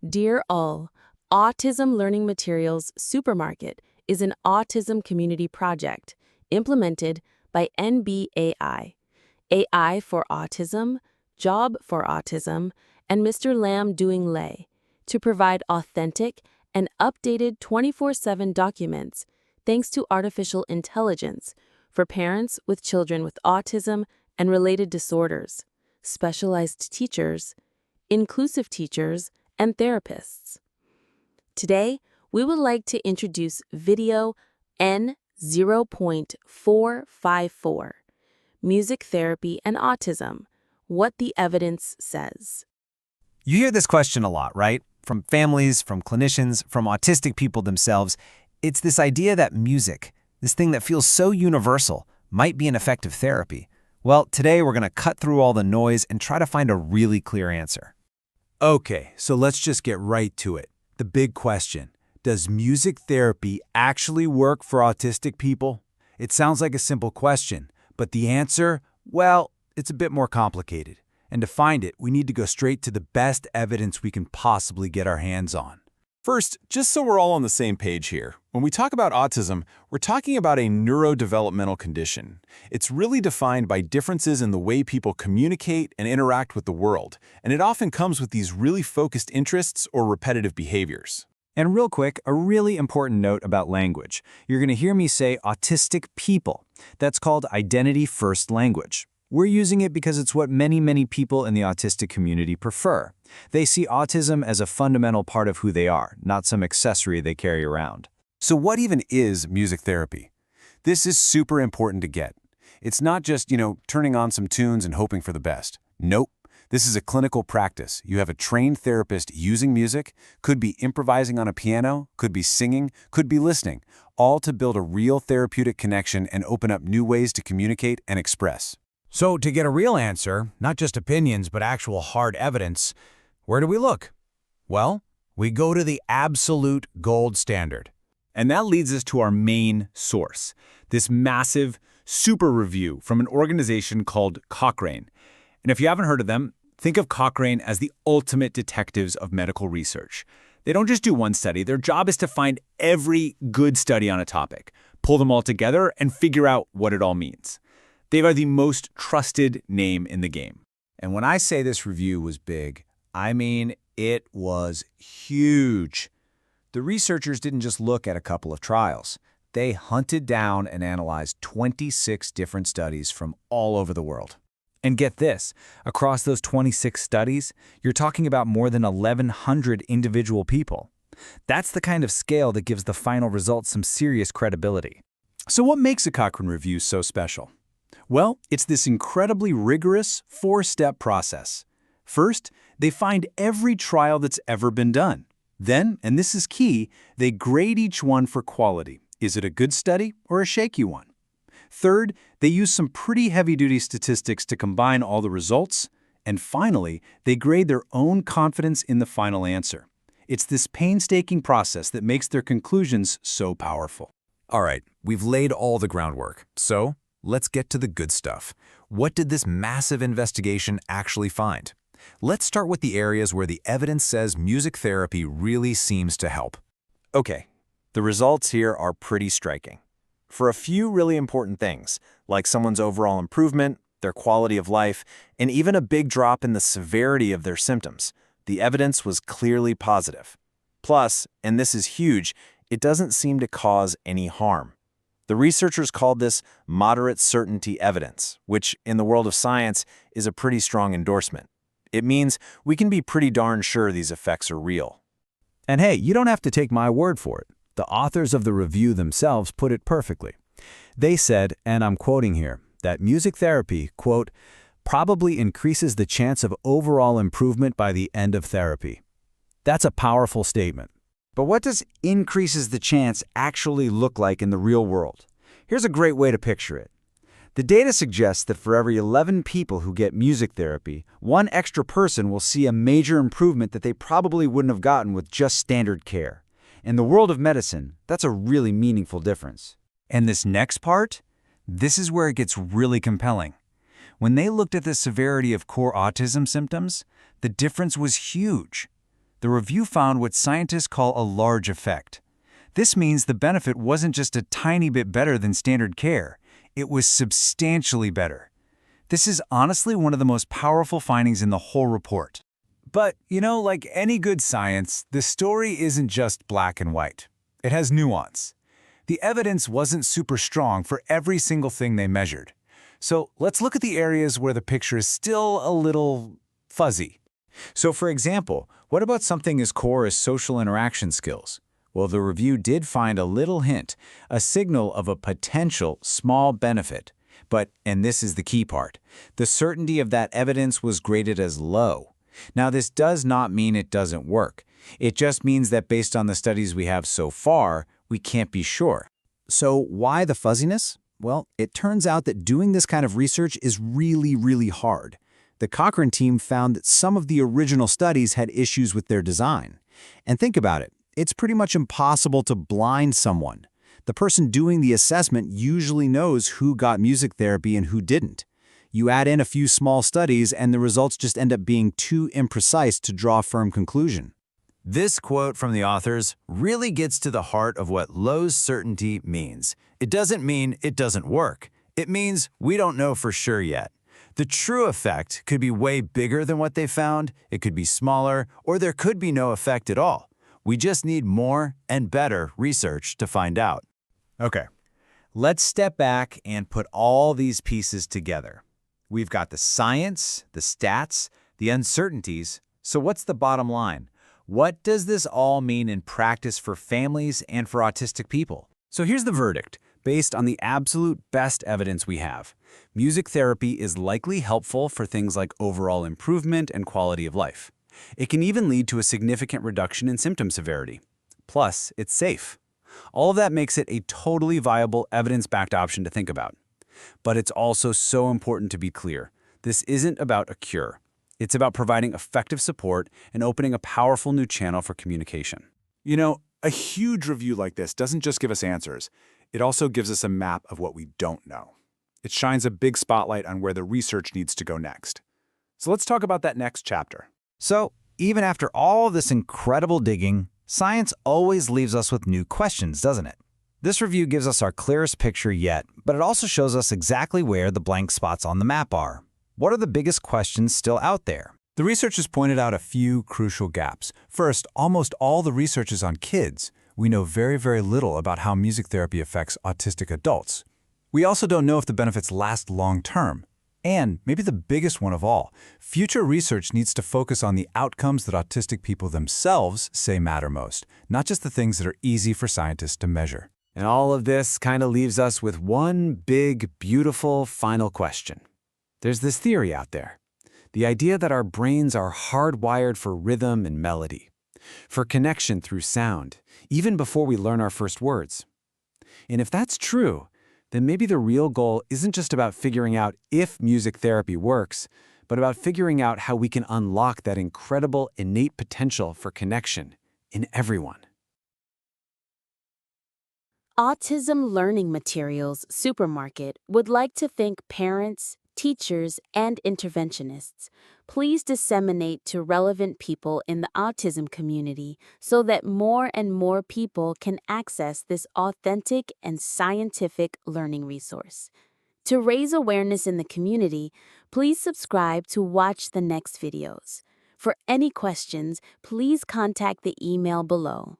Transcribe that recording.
Dear all, Autism Learning Materials Supermarket is an autism community project implemented by NBAI, AI for Autism, Job for Autism, and Mr. Lam Doing Lay to provide authentic and updated 24/7 documents thanks to artificial intelligence for parents with children with autism and related disorders, specialized teachers, inclusive teachers, and therapists. Today, we would like to introduce video N0.454, Music Therapy and Autism, What the Evidence Says. You hear this question a lot, right? From families, from clinicians, from autistic people themselves. It's this idea that music, this thing that feels so universal, might be an effective therapy. Well, today we're going to cut through all the noise and try to find a really clear answer. Okay, so let's just get right to it. The big question, does music therapy actually work for autistic people? It sounds like a simple question, but the answer, well, it's a bit more complicated. And to find it, we need to go straight to the best evidence we can possibly get our hands on. First, just so we're all on the same page here, when we talk about autism, we're talking about a neurodevelopmental condition. It's really defined by differences in the way people communicate and interact with the world, and it often comes with these really focused interests or repetitive behaviors. And real quick, a really important note about language. You're going to hear me say autistic people. That's called identity-first language. We're using it because it's what many people in the autistic community prefer. They see autism as a fundamental part of who they are, not some accessory they carry around. So what even is music therapy? This is super important to get. It's not just, turning on some tunes and hoping for the best. Nope. This is a clinical practice. You have a trained therapist using music, could be improvising on a piano, could be singing, could be listening, all to build a real therapeutic connection and open up new ways to communicate and express. So to get a real answer, not just opinions, but actual hard evidence, where do we look? Well, we go to the absolute gold standard. And that leads us to our main source, this massive super review from an organization called Cochrane. And if you haven't heard of them, think of Cochrane as the ultimate detectives of medical research. They don't just do one study. Their job is to find every good study on a topic, pull them all together, and figure out what it all means. They are the most trusted name in the game. And when I say this review was big, I mean it was huge. The researchers didn't just look at a couple of trials. They hunted down and analyzed 26 different studies from all over the world. And get this, across those 26 studies, you're talking about more than 1,100 individual people. That's the kind of scale that gives the final results some serious credibility. So what makes a Cochrane review so special? Well, it's this incredibly rigorous 4-step process. First, they find every trial that's ever been done. Then, and this is key, they grade each one for quality. Is it a good study or a shaky one? Third, they use some pretty heavy-duty statistics to combine all the results. And finally, they grade their own confidence in the final answer. It's this painstaking process that makes their conclusions so powerful. All right, we've laid all the groundwork. So, let's get to the good stuff. What did this massive investigation actually find? Let's start with the areas where the evidence says music therapy really seems to help. Okay, the results here are pretty striking. For a few really important things, like someone's overall improvement, their quality of life, and even a big drop in the severity of their symptoms, the evidence was clearly positive. Plus, and this is huge, it doesn't seem to cause any harm. The researchers called this moderate certainty evidence, which in the world of science is a pretty strong endorsement. It means we can be pretty darn sure these effects are real. And hey, you don't have to take my word for it. The authors of the review themselves put it perfectly. They said, and I'm quoting here, that music therapy, quote, probably increases the chance of overall improvement by the end of therapy. That's a powerful statement. But what does increases the chance actually look like in the real world? Here's a great way to picture it. The data suggests that for every 11 people who get music therapy, one extra person will see a major improvement that they probably wouldn't have gotten with just standard care. In the world of medicine, that's a really meaningful difference. And this next part? This is where it gets really compelling. When they looked at the severity of core autism symptoms, the difference was huge. the review found what scientists call a large effect. This means the benefit wasn't just a tiny bit better than standard care, it was substantially better. This is honestly one of the most powerful findings in the whole report. But, like any good science, the story isn't just black and white. It has nuance. The evidence wasn't super strong for every single thing they measured. So let's look at the areas where the picture is still a little fuzzy. So for example, what about something as core as social interaction skills? Well, the review did find a little hint, a signal of a potential small benefit. But, and this is the key part, the certainty of that evidence was graded as low. Now, this does not mean it doesn't work. It just means that based on the studies we have so far, we can't be sure. So why the fuzziness? Well, it turns out that doing this kind of research is really, really hard. The Cochrane team found that some of the original studies had issues with their design. And think about it, it's pretty much impossible to blind someone. The person doing the assessment usually knows who got music therapy and who didn't. You add in a few small studies and the results just end up being too imprecise to draw a firm conclusion. This quote from the authors really gets to the heart of what low certainty means. It doesn't mean it doesn't work. It means we don't know for sure yet. The true effect could be way bigger than what they found, it could be smaller, or there could be no effect at all. We just need more and better research to find out. Okay, let's step back and put all these pieces together. We've got the science, the stats, the uncertainties. So what's the bottom line? What does this all mean in practice for families and for autistic people? So here's the verdict, based on the absolute best evidence we have. Music therapy is likely helpful for things like overall improvement and quality of life. It can even lead to a significant reduction in symptom severity. Plus, it's safe. All of that makes it a totally viable, evidence-backed option to think about. But it's also so important to be clear. This isn't about a cure. It's about providing effective support and opening a powerful new channel for communication. A huge review like this doesn't just give us answers. It also gives us a map of what we don't know. It shines a big spotlight on where the research needs to go next. So let's talk about that next chapter. So, even after all this incredible digging, science always leaves us with new questions, doesn't it? This review gives us our clearest picture yet, but it also shows us exactly where the blank spots on the map are. What are the biggest questions still out there? The researchers pointed out a few crucial gaps. First, almost all the research is on kids. We know very, very little about how music therapy affects autistic adults. We also don't know if the benefits last long-term. And maybe the biggest one of all, future research needs to focus on the outcomes that autistic people themselves say matter most, not just the things that are easy for scientists to measure. And all of this kind of leaves us with one big, beautiful final question. There's this theory out there. The idea that our brains are hardwired for rhythm and melody, for connection through sound, even before we learn our first words. And if that's true, then maybe the real goal isn't just about figuring out if music therapy works, but about figuring out how we can unlock that incredible innate potential for connection in everyone. Autism Learning Materials Supermarket would like to thank parents, teachers, and interventionists. Please disseminate to relevant people in the autism community so that more and more people can access this authentic and scientific learning resource. To raise awareness in the community, please subscribe to watch the next videos. For any questions, please contact the email below.